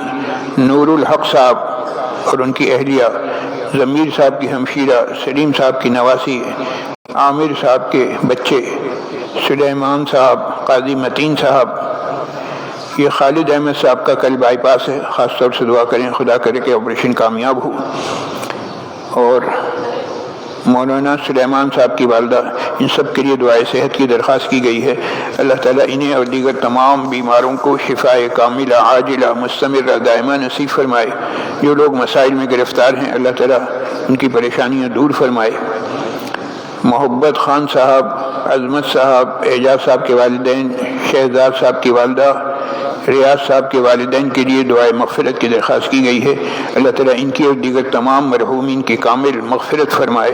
[SPEAKER 1] نور الحق صاحب اور ان کی اہلیہ، ضمیر صاحب کی ہمشیرہ، سلیم صاحب کی نواسی، عامر صاحب کے بچے، سلیمان صاحب، قاضی متین صاحب۔ یہ خالد احمد صاحب کا کل بائی پاس ہے، خاص طور سے دعا کریں خدا کرے کہ آپریشن کامیاب ہو۔ اور مولانا سلیمان صاحب کی والدہ، ان سب کے لیے دعائے صحت کی درخواست کی گئی ہے۔ اللہ تعالیٰ انہیں اور دیگر تمام بیماروں کو شفائے کاملہ عاجلہ مستمرہ دائمہ نصیب فرمائے۔ جو لوگ مسائل میں گرفتار ہیں اللہ تعالیٰ ان کی پریشانیاں دور فرمائے۔ محبت خان صاحب، عظمت صاحب، اعجاز صاحب کے والدین، شہزاد صاحب کی والدہ، ریاض صاحب کے والدین کے لیے دعائے مغفرت کی درخواست کی گئی ہے۔ اللہ تعالیٰ ان کی اور دیگر تمام مرحومین کی کامل مغفرت فرمائے،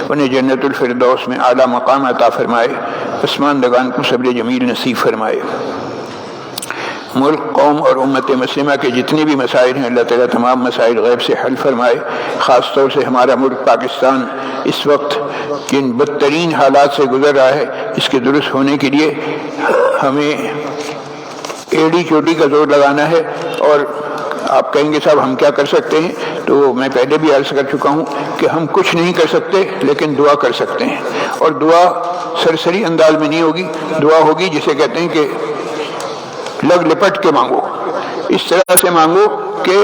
[SPEAKER 1] انہیں جنت الفردوس میں اعلیٰ مقام عطا فرمائے، پسماندگان کو صبر جمیل نصیب فرمائے۔ ملک، قوم اور امت مسلمہ کے جتنے بھی مسائل ہیں اللہ تعالیٰ تمام مسائل غیب سے حل فرمائے۔ خاص طور سے ہمارا ملک پاکستان اس وقت جن بدترین حالات سے گزر رہا ہے، اس کے درست ہونے کے لیے ہمیں ایڑی چوٹی کا زور لگانا ہے۔ اور آپ کہیں گے صاحب ہم کیا کر سکتے ہیں، تو میں پہلے بھی عرض کر چکا ہوں کہ ہم کچھ نہیں کر سکتے لیکن دعا کر سکتے ہیں، اور دعا سرسری انداز میں نہیں ہوگی، دعا ہوگی جسے کہتے ہیں کہ لگ لپٹ کے مانگو، اس طرح سے مانگو کہ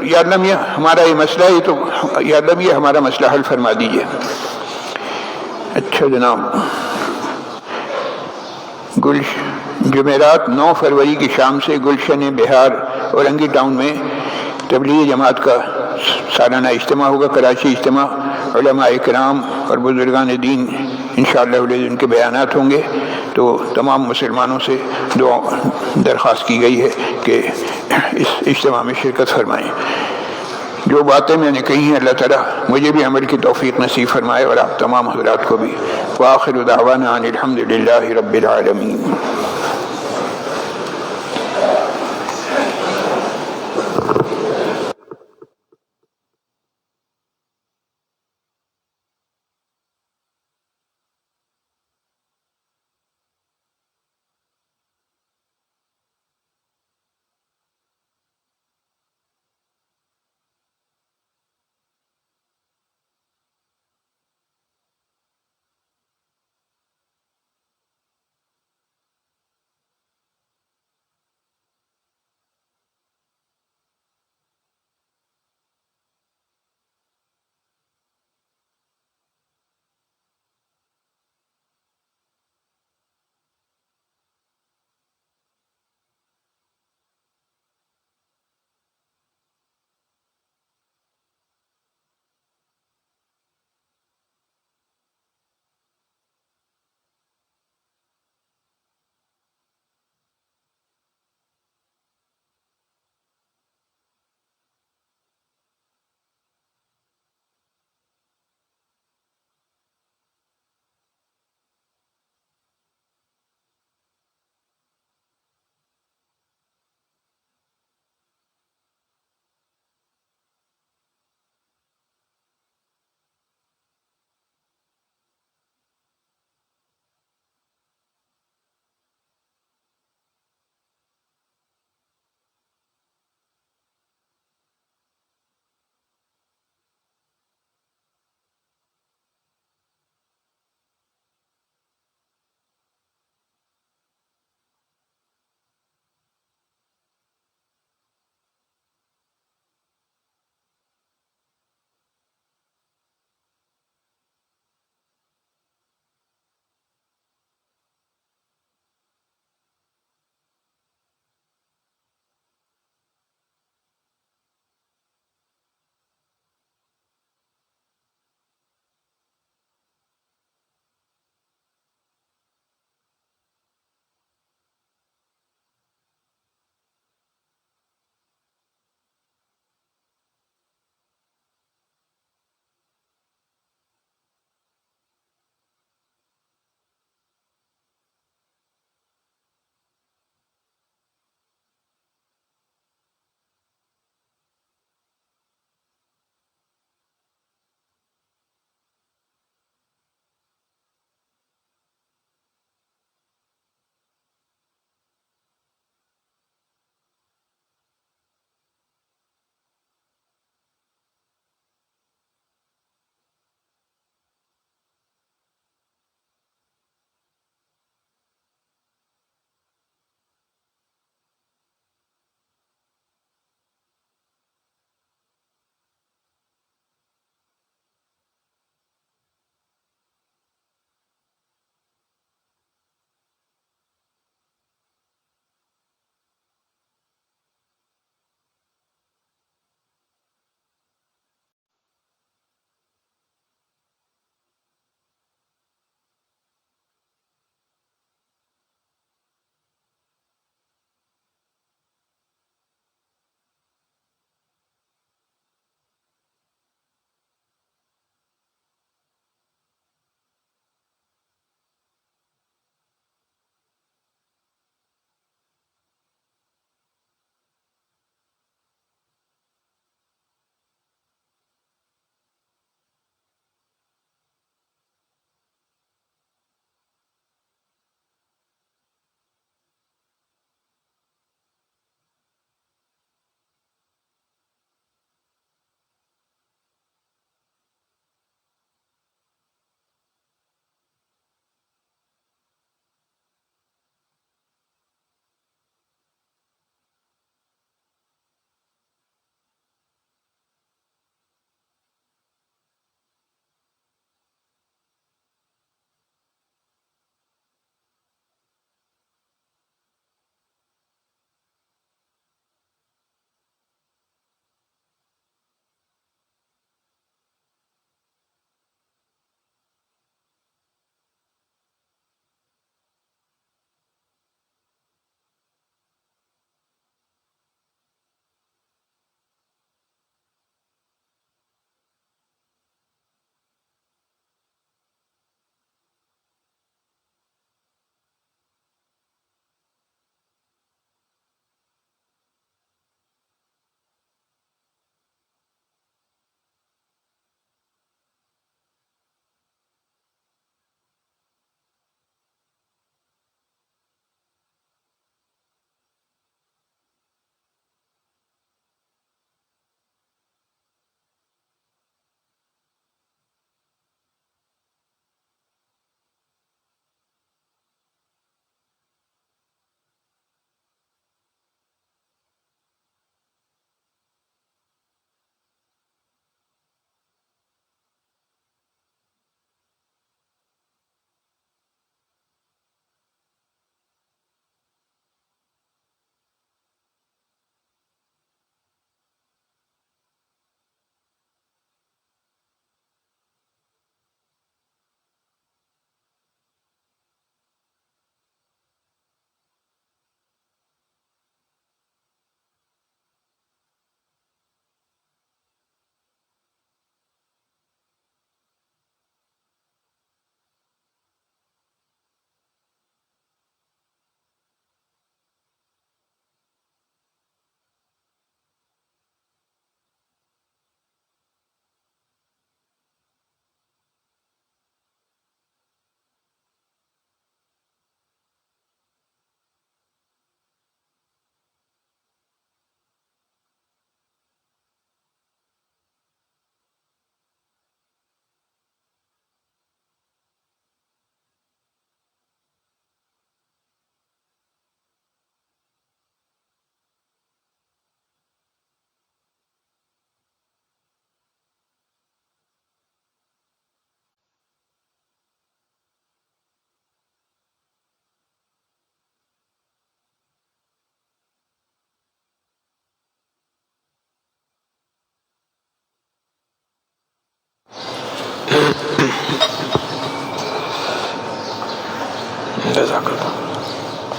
[SPEAKER 1] یا اللہ یہ ہمارا یہ مسئلہ ہے، تو یا اللہ یہ ہمارا مسئلہ حل فرما دیجیے۔ اچھا جناب، جمعرات 9 فروری کی شام سے گلشن بہار اورنگی ٹاؤن میں تبلیغی جماعت کا سالانہ اجتماع ہوگا، کراچی اجتماع۔ علماء اکرام اور بزرگان دین انشاءاللہ ان کے بیانات ہوں گے، تو تمام مسلمانوں سے دعا درخواست کی گئی ہے کہ اس اجتماع میں شرکت فرمائیں۔ جو باتیں میں نے کہی ہیں اللہ تعالیٰ مجھے بھی عمل کی توفیق نصیب فرمائے، اور آپ تمام حضرات کو بھی۔ وآخر دعوانا ان الحمد للہ رب العالمین۔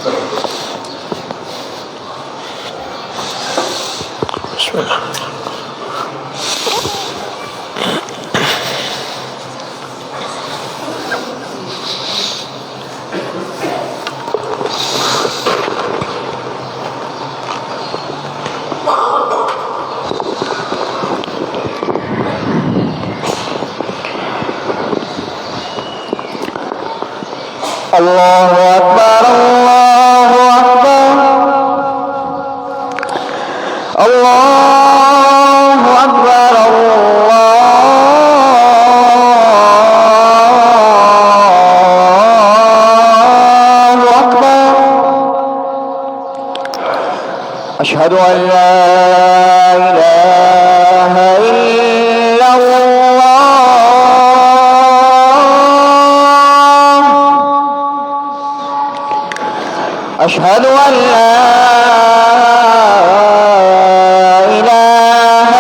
[SPEAKER 1] بسم الله.
[SPEAKER 2] الله أكبر الله أكبر الله أكبر الله أكبر. أشهد أن لا إله إلا الله. أشهد أن لا إله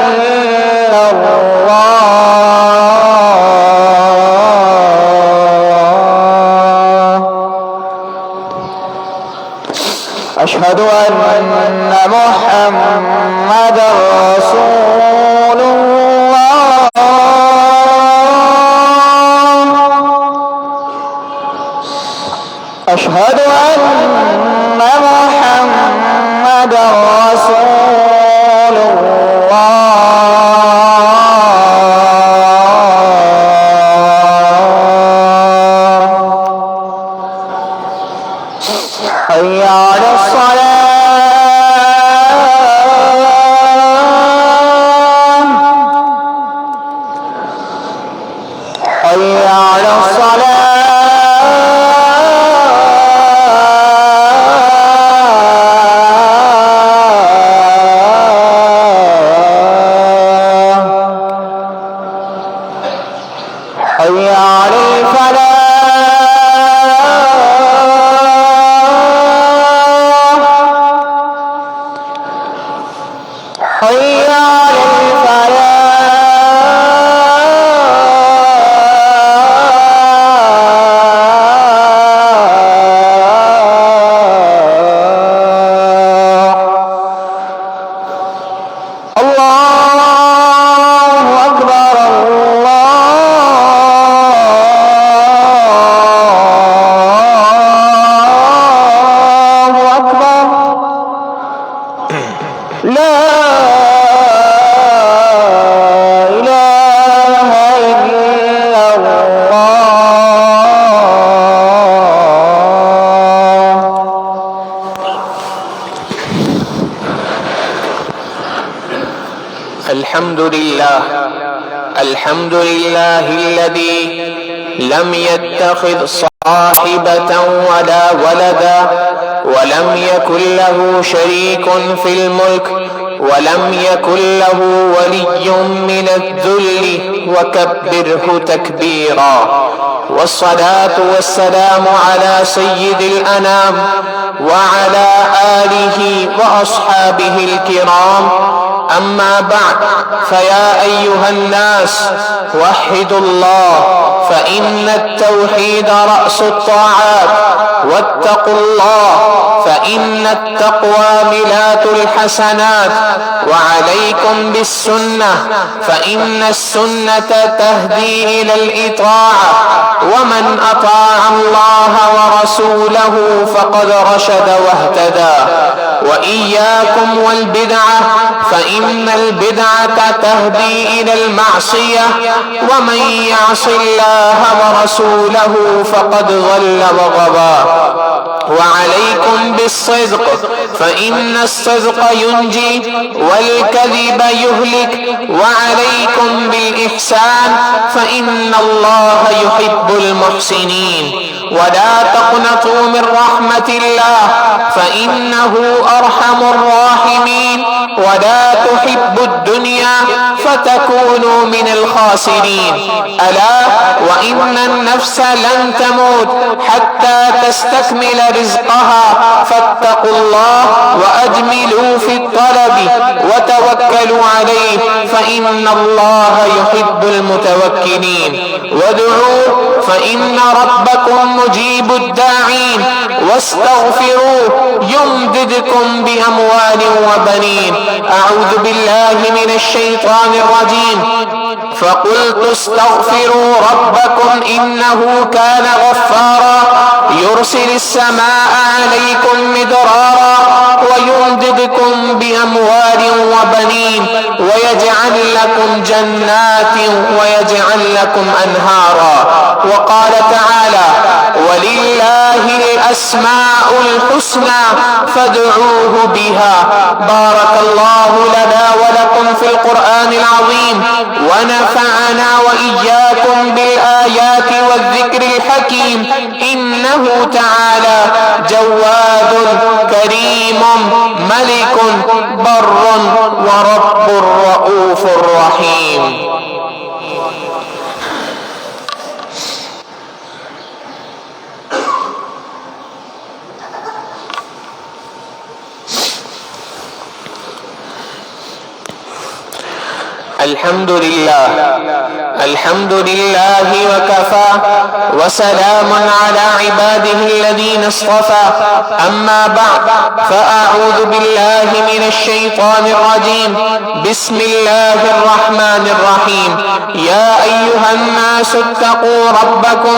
[SPEAKER 2] إلا الله. أشهد أن محمدا رسول الله. أشهد أن محمدا رسول الله. حي على الصلاة. حي على الصلاة. حي على الفلاح. حي على الفلاح. الله أكبر الله أكبر. لا إله إلا الله.
[SPEAKER 3] الحمد لله. الحمد لله الذي لم يتخذ صاحبة ولا ولدا، ولم يكن له شريك في الملك، ولم يكن له ولي من الذل، وكبره تكبيرا. والصلاة والسلام على سيد الأنام وعلى آله وأصحابه الكرام. أما بعد، فيا أيها الناس وحدوا الله، فإن التوحيد رأس الطاعات، واتقوا الله فإن التقوى ملاة الحسنات، وعليكم بالسنة فإن السنة تهدي إلى الإطاعة، ومن أطاع الله ورسوله فقد رشد واهتدى. وإياكم والبدعة، فإن البدعة تهدي إلى المعصية، ومن يعص الله ورسوله فقد ضل وغوى. وعليكم بالصدق، فإن الصدق ينجي والكذب يهلك. وعليكم بالإحسان، فإن الله يحب المحسنين. ولا تقنطوا من رحمة الله، فإنه أرحم الراحمين. ولا تحبوا الدنيا فتكونوا من الخاسرين. ألا وإن النفس لن تموت حتى تستكمل رزقها، فاتقوا الله وأجملوا في الطلب وتوكلوا عليه، فإن الله يحب المتوكلين. وادعوه فإن ربكم مجيب الداعين، واستغفروه يمددكم بأموال وبنين. أعوذ بالله من الشيطان الرجيم. فقلت استغفروا ربكم إنه كان غفارا يرسل السماء عليكم مدرارا ويمددكم بأموال وبنين ويجعل لكم جنات ويجعل لكم أنهارا. وقال تعالى: ولله الأسماء الحسنى فادعوه بها. بارك الله لنا ولكم في القرآن العظيم، ونفعنا وإياكم بالآيات والذكر الحكيم. إنه تعالى جواد كريم ملك بر ورب رؤوف رحيم. الحمد لله، الحمد لله وكفى، وسلام على عباده الذين اصطفى. أما بعد، فأعوذ بالله من الشيطان الرجيم. بسم الله الرحمن الرحيم. يا أيها الناس اتقوا ربكم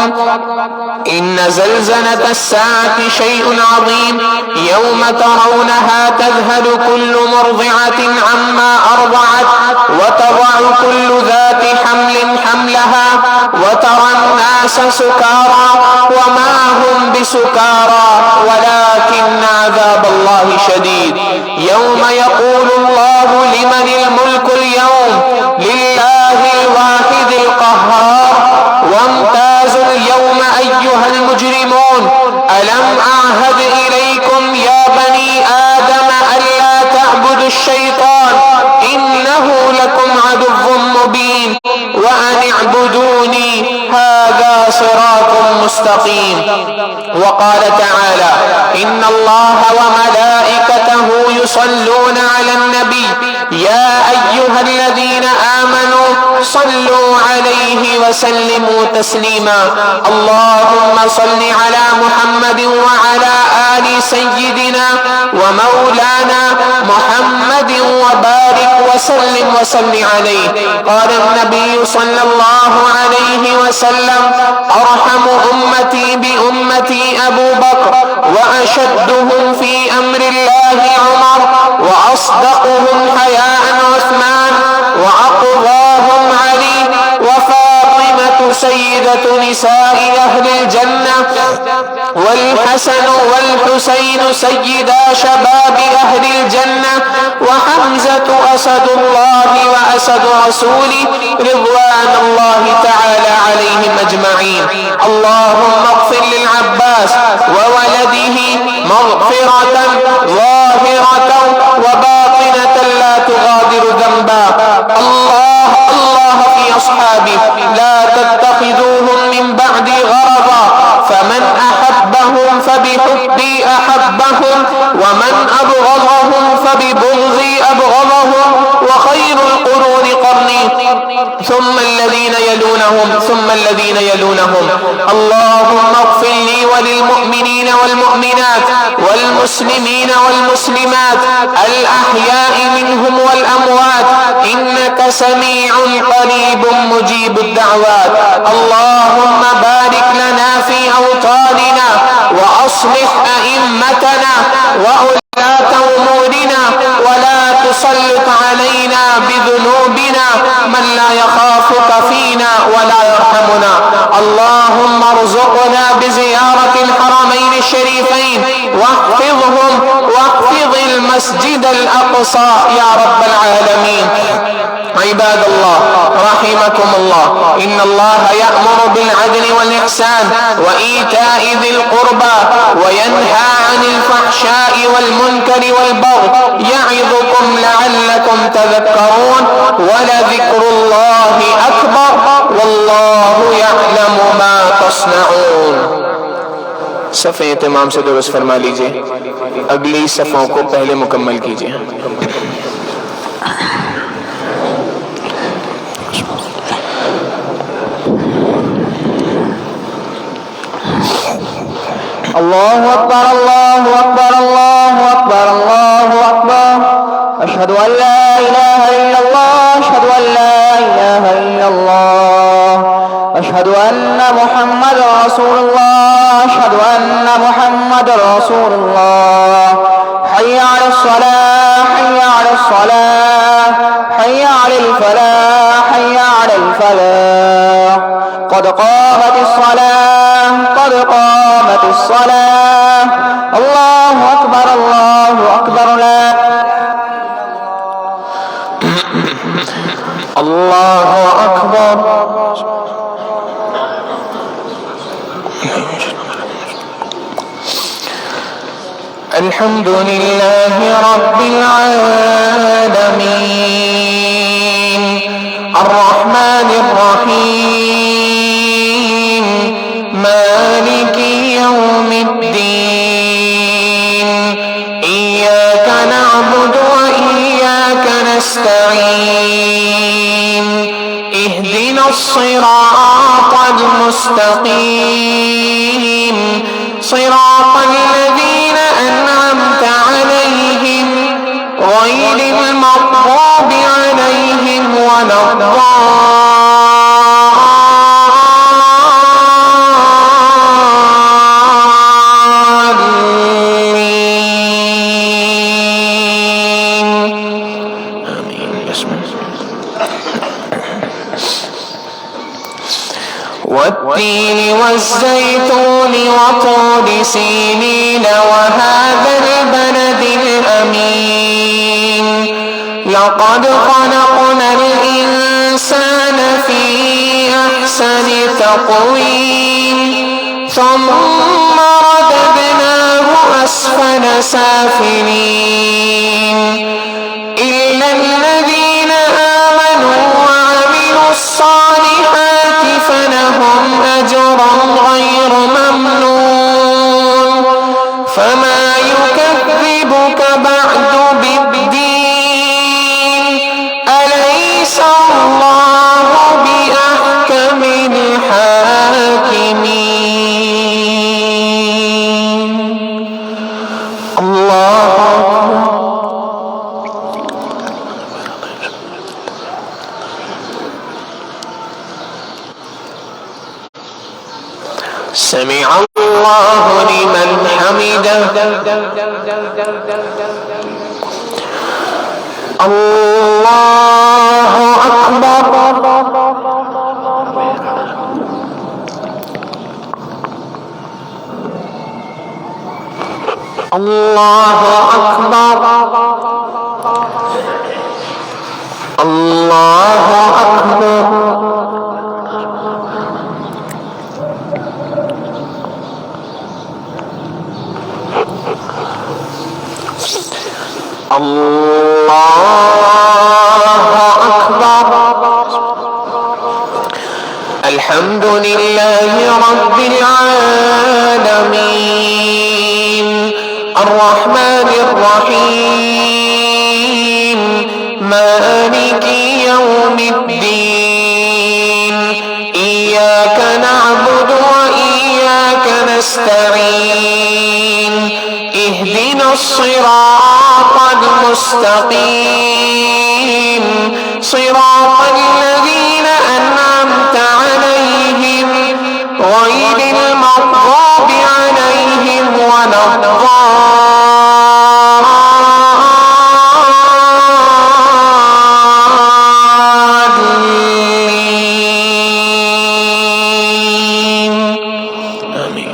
[SPEAKER 3] إن زلزلة الساعة شيء عظيم. يوم ترونها تذهل كل مرضعة عما أرضعت وتضع كل ذات حمل حملها وترى الناس سكارى وما هم بسكارى ولكن عذاب الله شديد. يوم يقول الله: لمن الملك اليوم؟ لله الواحد القهار. وامتازوا اليوم أيها المجرمون. ألم أعهد إليكم يا بني آدم ألا تعبدوا الشيطان إنه لكم عدو مبين وأن اعبدوني هذا صراط مستقيم. وقال تعالى: إن الله وملائكته يصلون على النبي يا أيها الذين آمنوا صلوا عليه وسلموا تسليما. اللهم صل على محمد وعلى آل سيدنا ومولانا محمد وبارك وسلم عليه. قال النبي صلى الله عليه وسلم: أرحم أمتي بأمتي أبو بكر، وأشدهم في أمر الله عمر، وأصدقهم حياء عثمان، وأقضاهم علي، وفاطمة سيدة نساء أهل الجنة، والحسن والحسين سيدا شباب أهل الجنة، وحمزة أسد الله وأسد رسوله رضوان الله تعالى عليهم أجمعين. اللهم اغفر للعباس وولده مغفرة ظاهرة وباطنة لا تغادر ذنبا. الله في أصحابه لا تتخذوهم من بعدي غرضا، فمن أحبهم فبحبي أحبهم، ومن أبغضهم فببغضي أبغضهم، وخير القرون قرني ثم الذين يلونهم ثم الذين يلونهم. اللهم اغفر لي وللمؤمنين والمؤمنات والمسلمين والمسلمات الأحياء منهم والأموات إنك سميع قريب مجيب الدعوات. اللهم بارك لنا في أوطاننا وأصلح أئمتنا وولاة أمورنا، ولا تسلط علينا بذنوبنا من لا يخافك فينا ولا يرحمنا. اللهم ارزقنا بزيارة الحرمين الشريفين واحفظهم واحفظ المسجد الأقصى يا رب العالمين. عباد الله رحمكم الله، إن الله يأمر بالعدل والإحسان وإيتاء ذي القربى وينهى عن الفحشاء والمنكر والبغي يعظكم لعلكم تذكرون. ولذكر الله أكبر والله يعلم ما تصنعون. صفحے اہتمام سے درست فرما لیجئے، اگلی صفوں کو پہلے مکمل کیجئے۔
[SPEAKER 2] الله أكبر الله أكبر الله أكبر الله أكبر. أشهد أن لا إله إلا الله أشهد أن لا إله إلا الله. أشهد أن محمد رسول الله أشهد أن محمد رسول الله. حي على الصلاة حي على الصلاة حي على الفلاح حي على الفلاح. قد قامت الصلاة قد قامت الصلاة. الله أكبر الله أكبر. لا
[SPEAKER 3] الله أكبر. الحمد لله رب العالمين الرحمن الرحيم مالك يوم الدين. إياك نعبد وإياك نستعين. اهدنا الصراط المستقيم صراط الذين أنعمت عليهم غير المغضوب عليهم ولا الضالين. آمين. بسم الله. والتين والزيتون وطور سينين وهذا البلد الأمين. لقد خلقنا الإنسان في أحسن تقويم ثم رددناه أسفل سافلين إلا الذين آمنوا وعملوا الصالحات فلهم أجر غير ممنون. فما يكذبك بعد بالدين أليس الله بأحكم الحاكمين. الله سمع الله لمن حمده. الله أكبر. الله أكبر. الله أكبر. الله أكبر. الحمد لله رب العالمين الرحمن الرحيم مالك يوم الدين. إياك نعبد وإياك نستعين. اهدنا الصراط المستقيم صراط الذين أنعمت عليهم غير المغضوب عليهم ولا الضالين. آمين.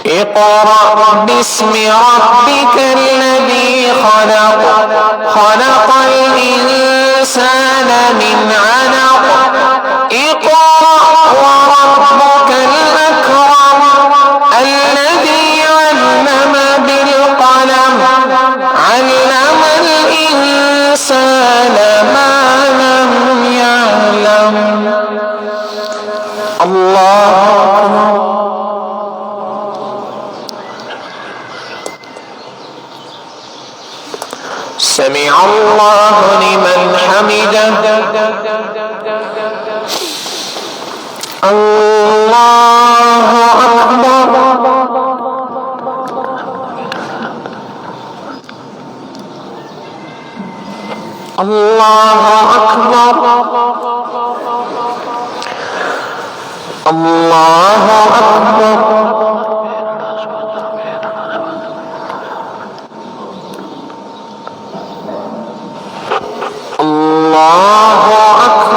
[SPEAKER 3] اقرأ باسم ربك الذي خلق. خلق الإنسان من علق. اقرأ وربك الأكرم الذي علم بالقلم علم الإنسان ما لم يعلم. الله أكبر. سمع الله لمن حمده. الله اللہ اکبر اللہ اکبر اللہ اکبر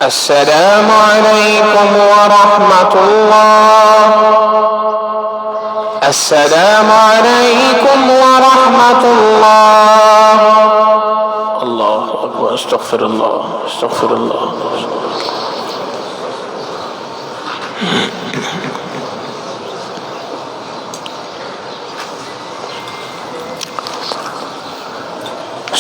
[SPEAKER 3] السلام علیکم ورحمۃ اللہ السلام علیکم ورحمۃ اللہ اللہ اکبر استغفر اللہ استغفر اللہ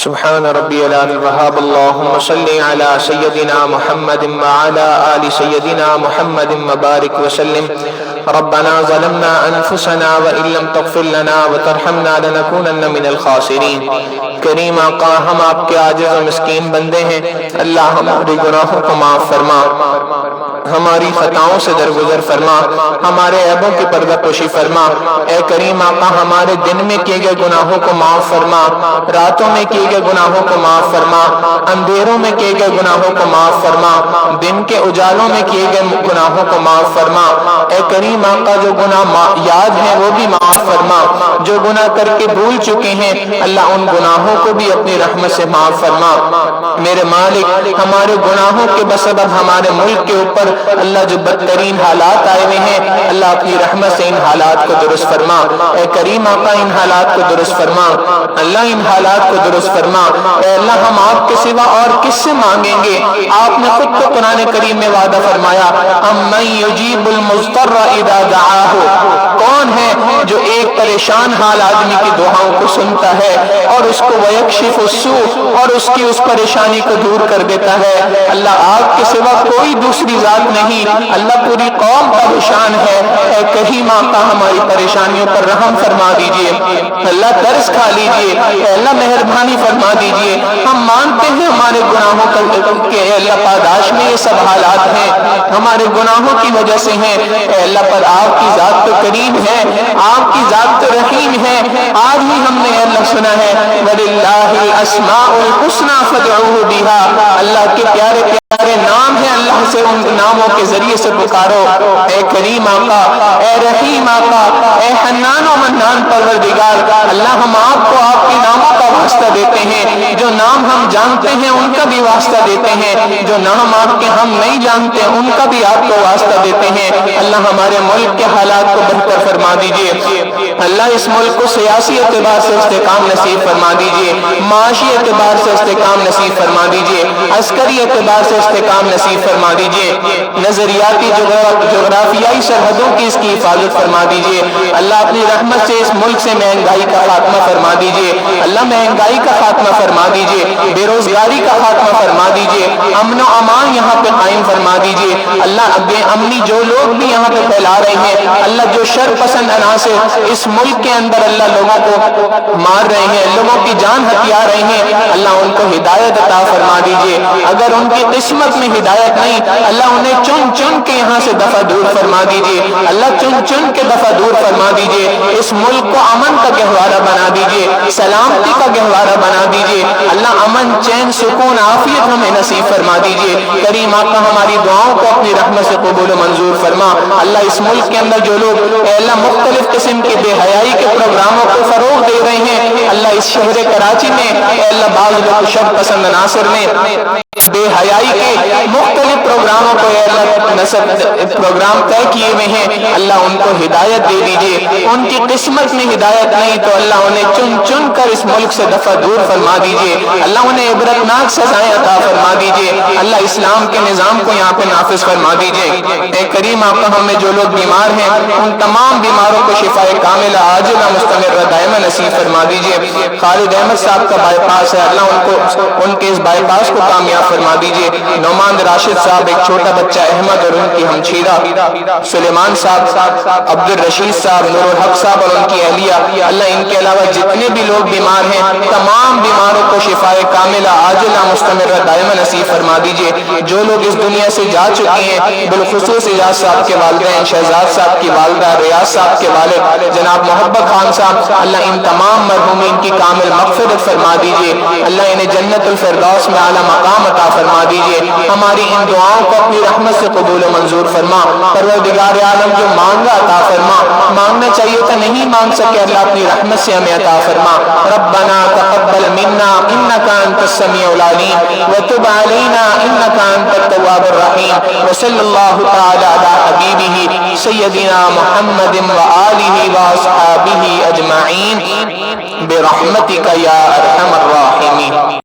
[SPEAKER 3] سبحان ربی العلی الوہاب اللہم صلی علی سیدنا محمد وعلی آل سیدنا محمد وبارک وسلم ربنا ظلمنا انفسنا وان لم تغفر لنا وترحمنا لنکونن من الخاسرین۔ کریم آقا ہم آپ کے عاجز و مسکین بندے ہیں، اللہ ہمارے گناہوں کو معاف فرما، ہماری خطاؤں سے درگزر فرما، ہمارے عیبوں کی پردہ پوشی فرما۔ اے کریم آقا ہمارے دن میں کیے گئے گناہوں کو معاف فرما، راتوں میں کیے گئے گناہوں کو معاف فرما، اندھیروں میں کیے گئے گناہوں کو معاف فرما، دن کے اجالوں میں کیے گئے گناہوں کو معاف فرما۔ اے کریم آقا جو گناہ یاد ہیں وہ بھی معاف فرما، جو گناہ کر کے بھول چکے ہیں اللہ ان گناہوں کو بھی اپنی رحمت سے معاف فرما۔ میرے مالک ہمارے گناہوں کے بسبب ہمارے ملک کے اوپر اللہ جو بدترین حالات آئے ہوئے ہیں اللہ اپنی رحمت سے ان حالات کو درست فرما۔ اے کریم آقا ان حالات کو درست فرما، اللہ ان حالات کو درست فرما۔ اے اللہ ہم آپ کے سوا اور کس سے مانگیں گے؟ آپ نے خود تو قرآن کریم میں وعدہ فرمایا امن یجیب المضطر اذا دعاہ، کون ہے جو ایک پریشان حال آدمی کی دعاؤں کو سنتا ہے اور اس کو ویکشف السوء اور اس کی اس پریشانی کو دور کر دیتا ہے۔ اللہ آپ کے سوا کوئی دوسری ذات نہیں، اللہ پوری قوم پریشان ہے۔ اے کریم آقا ہماری پریشانیوں پر رحم فرما دیجئے، اللہ ترس کھا لیجئے، اے اللہ مہربانی فرما دیجئے۔ ہم مانتے ہیں ہمارے گناہوں کے اللہ پاداش میں یہ سب حالات ہیں، ہمارے گناہوں کی وجہ سے ہیں۔ اے اللہ پر آپ کی ذات تو کریم ہے، آپ کی ذات تو رحیم ہے۔ آج ہی ہم نے اللہ سنا ہے وَلِلَّهِ الْأَسْمَاءُ الْحُسْنَى فَادْعُوهُ بِهَا، اللہ کے پیارے پیارے نام ہیں، اللہ سے ان ناموں کے ذریعے سے پکارو۔ اے کریم آقا، اے رحیم آقا، اے حنان و منان پروردگار، اللہ ہم آپ کو آپ کے ناموں کا واسطہ دیتے ہیں، جو نام ہم جانتے ہیں ان کا بھی واسطہ دیتے ہیں، جو نام آپ کے ہم نہیں جانتے ان کا بھی آپ کو واسطہ دیتے ہیں۔ اللہ ہمارے ملک کے حالات کو بہتر فرما دیجئے، اللہ اس ملک کو سیاسی اعتبار سے استحکام نصیب فرما دیجئے، معاشی اعتبار سے استحکام نصیب فرما دیجئے، عسکری اعتبار سے استحکام نصیب فرما دیجئے، نظریاتی جغرافیائی سرحدوں کی اس کی حفاظت فرما دیجئے۔ اللہ اپنی رحمت سے اس ملک سے مہنگائی کا خاتمہ فرما دیجئے، اللہ مہنگائی کا خاتمہ فرما دیجئے، بے روزگاری کا خاتمہ فرما دیجئے، امن و امان یہاں پہ قائم فرما دیجئے۔ اللہ بے امنی جو لوگ بھی یہاں پہ پھیلا رہے ہیں، اللہ جو شر پسند عناصر اس ملک کے اندر اللہ لوگوں کو مار رہے ہیں، لوگوں کی جان ہتھیا رہے ہیں، اللہ ان کو ہدایت عطا فرما دیجئے۔ اگر ان کی قسمت میں ہدایت نہیں اللہ انہیں چن چن کے یہاں سے دفع دور فرما دیجئے، اللہ چن چن کے دفع دور فرما دیجئے۔ اس ملک کو امن کا گہوارہ بنا دیجئے، سلامتی کا گہوارہ بنا دیجئے، اللہ امن امن، چین، سکون، عافیت ہمیں نصیب فرما دیجئے۔ کریم آقا ہماری دعاؤں کو اپنی رحمت سے قبول و منظور فرما۔ اللہ اس ملک کے اندر جو لوگ اے اللہ مختلف قسم کے بے حیائی کے پروگراموں کو فروغ دے رہے ہیں، اللہ اس شہر کراچی میں اے اللہ بعض لوگ شر پسند عناصر نے بے حیائی کے مختلف پروگراموں کو اے اللہ پروگرام طے کیے ہوئے ہیں، اللہ ان کو ہدایت دے دیجئے۔ ان کی قسمت میں ہدایت نہیں تو اللہ انہیں چن چن کر اس ملک سے دفع دور فرما دیجئے۔ اللہ انہیں عبرتناک سزائیں عطا فرما دیجئے۔ اللہ اسلام کے نظام کو یہاں پہ نافذ فرما دیجئے۔ اے کریم آقا ہم میں جو لوگ بیمار ہیں ان تمام بیماروں کو شفاء کاملہ عاجلہ مستمرہ دائمہ نصیب فرما دیجئے۔ خالد احمد صاحب کا بائی پاس ہے، اللہ ان کے اس بائی پاس کو کامیاب فرما دیجئے۔ نعمان راشد صاحب، ایک چھوٹا بچہ احمد اور ان کی ہمشیرہ سلیمان صاحب، عبد الرشید صاحب، نور الحق صاحب اور ان کی اہلیہ، اللہ ان کے علاوہ جتنے بھی لوگ بیمار ہیں تمام بیماروں کو شفاء کاملہ عاجلہ مستمرہ دائمہ نصیب فرما دیجئے۔ جو لوگ اس دنیا سے جا چکے ہیں بالخصوص اجاز صاحب کے والدین، شہزاد صاحب کی والدہ، ریاض صاحب کے والد جناب محبت خان صاحب، اللہ ان تمام مرحومین کی کامل مغفرت فرما دیجئے۔ اللہ انہیں جنت الفردوس میں اعلیٰ مقام عطا فرما دیجئے۔ ہماری ان دعاؤں کو اپنی رحمت سے قبول و منظور فرما۔ پروردگار عالم جو مانگا عطا فرما، مانگنا چاہیے تھا نہیں مانگ سکے، اللہ اپنی رحمت سے ہمیں عطا فرما۔ ربنا تقبل منا انك انت السميع العليم وتب علينا انك انت التواب الرحيم وصلى الله تعالى على حبيبه سيدنا محمد وآله واصحابه اجمعين برحمتك يا ارحم الراحمين۔